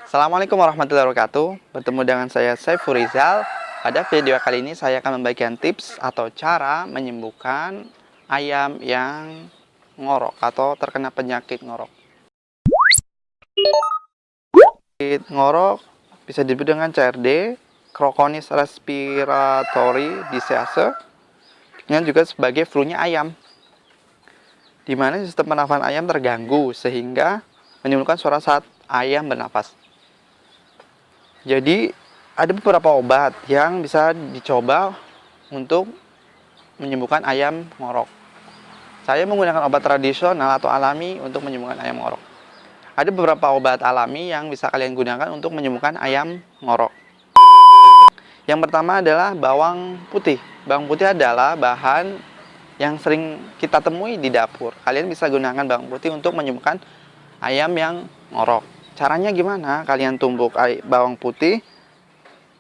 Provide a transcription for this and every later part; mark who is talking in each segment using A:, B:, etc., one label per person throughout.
A: Assalamualaikum warahmatullahi wabarakatuh. Bertemu dengan saya Saiful Rizal. Pada video kali ini saya akan membagikan tips atau cara menyembuhkan ayam yang ngorok atau terkena penyakit ngorok. Penyakit ngorok bisa disebut dengan CRD, Croconis respiratory disease, yang juga sebagai flu-nya ayam, di mana sistem pernafasan ayam terganggu sehingga menimbulkan suara saat ayam bernapas. Jadi ada beberapa obat yang bisa dicoba untuk menyembuhkan ayam ngorok. Saya menggunakan obat tradisional atau alami untuk menyembuhkan ayam ngorok. Ada beberapa obat alami yang bisa kalian gunakan untuk menyembuhkan ayam ngorok. Yang pertama adalah bawang putih. Bawang putih adalah bahan yang sering kita temui di dapur. Kalian bisa gunakan bawang putih untuk menyembuhkan ayam yang ngorok. Caranya gimana? Kalian tumbuk bawang putih,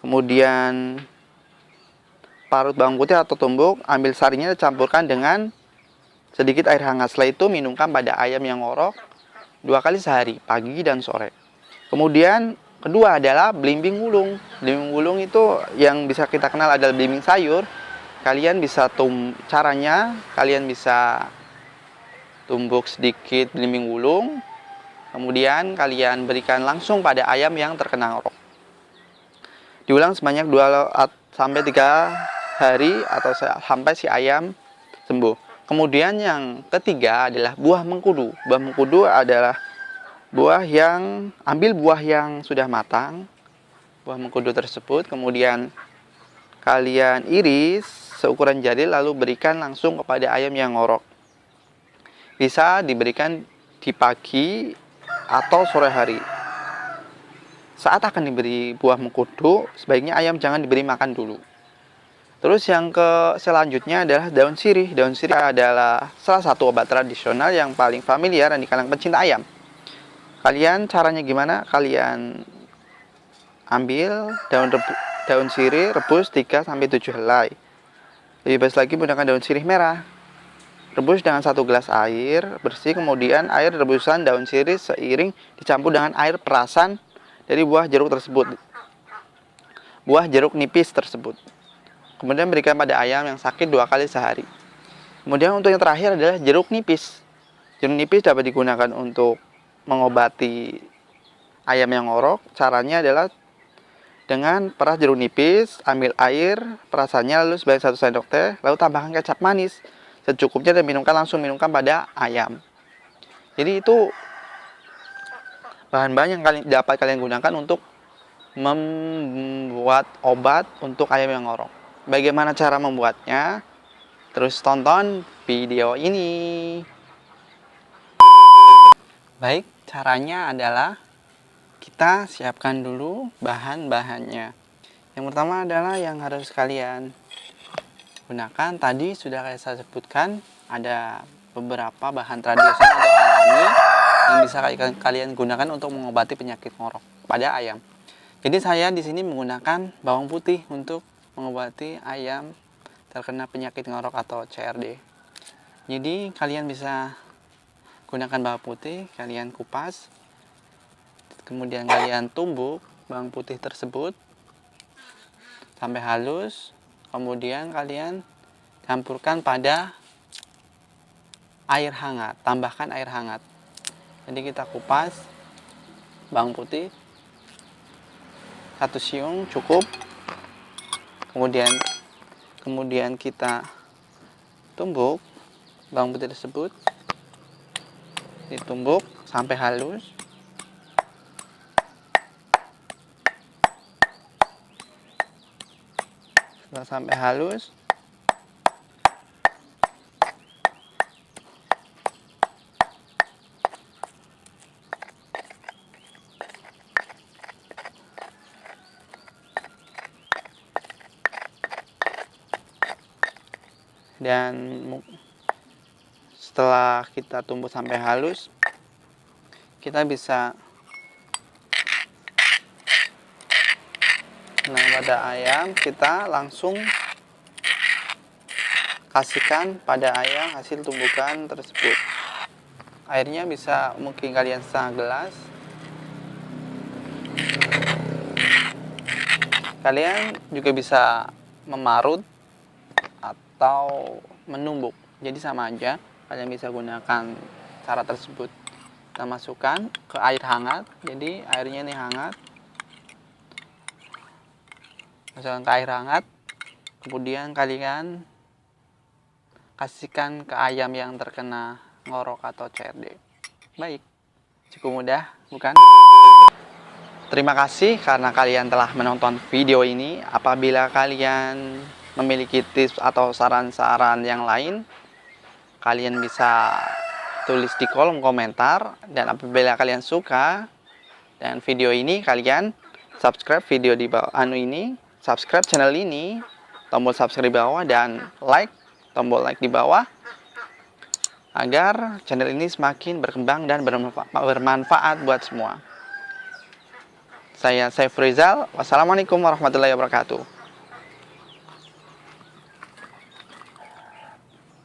A: kemudian parut bawang putih atau tumbuk, ambil sarinya campurkan dengan sedikit air hangat. Setelah itu minumkan pada ayam yang ngorok 2 kali sehari, pagi dan sore. Kemudian kedua adalah belimbing wulung. Belimbing wulung itu yang bisa kita kenal adalah belimbing sayur. Kalian bisa caranya kalian bisa tumbuk sedikit belimbing wulung, kemudian kalian berikan langsung pada ayam yang terkena ngorok. Diulang sebanyak 2-3 hari atau sampai si ayam sembuh. Kemudian yang ketiga adalah buah mengkudu. Buah mengkudu adalah ambil buah yang sudah matang, buah mengkudu tersebut, kemudian kalian iris seukuran jari lalu berikan langsung kepada ayam yang ngorok. Bisa diberikan di pagi atau sore hari. Saat akan diberi buah mengkudu, sebaiknya ayam jangan diberi makan dulu. Terus yang selanjutnya adalah daun sirih. Daun sirih adalah salah satu obat tradisional yang paling familiar di kalangan pencinta ayam. Kalian caranya gimana? Kalian ambil daun sirih, rebus 3-7 helai. Lebih baik lagi menggunakan daun sirih merah. Rebus dengan 1 gelas air bersih, kemudian air rebusan daun sirih seiring dicampur dengan air perasan dari buah jeruk tersebut. Buah jeruk nipis tersebut. Kemudian berikan pada ayam yang sakit 2 kali sehari. Kemudian untuk yang terakhir adalah jeruk nipis. Jeruk nipis dapat digunakan untuk mengobati ayam yang ngorok. Caranya adalah dengan peras jeruk nipis, ambil air perasannya lalu sebanyak 1 sendok teh, lalu tambahkan kecap manis secukupnya dan langsung minumkan pada ayam. Jadi itu bahan-bahan yang dapat kalian gunakan untuk membuat obat untuk ayam yang ngorok. Bagaimana cara membuatnya? Terus tonton video ini. Baik, caranya adalah kita siapkan dulu bahan-bahannya. Yang pertama adalah yang harus kalian gunakan, tadi sudah saya sebutkan, ada beberapa bahan tradisional atau alami yang bisa kalian gunakan untuk mengobati penyakit ngorok pada ayam. Jadi saya di sini menggunakan bawang putih untuk mengobati ayam terkena penyakit ngorok atau CRD. Jadi kalian bisa gunakan bawang putih, kalian kupas, kemudian kalian tumbuk bawang putih tersebut sampai halus. Kemudian kalian campurkan pada air hangat, tambahkan air hangat. Jadi kita kupas bawang putih 1 siung cukup. Kemudian kita tumbuk bawang putih tersebut, ditumbuk sampai halus. Setelah sampai halus, dan setelah kita tumbuk sampai halus, kita bisa pada ayam, kita langsung kasihkan pada ayam hasil tumbukan tersebut. Airnya bisa mungkin kalian setengah gelas. Kalian juga bisa memarut atau menumbuk. Jadi sama aja, kalian bisa gunakan cara tersebut. Kita masukkan ke air hangat. Jadi airnya ini hangat. Masukkan ke air hangat. Kemudian kalian kasihkan ke ayam yang terkena ngorok atau CRD. Baik, cukup mudah, bukan? Terima kasih karena kalian telah menonton video ini. Apabila kalian memiliki tips atau saran-saran yang lain, kalian bisa tulis di kolom komentar. Dan apabila kalian suka dengan video ini, kalian subscribe video di bawah subscribe channel ini, tombol subscribe di bawah, dan tombol like di bawah, agar channel ini semakin berkembang dan bermanfaat buat semua. Saya Saif Rizal. Wassalamualaikum warahmatullahi wabarakatuh.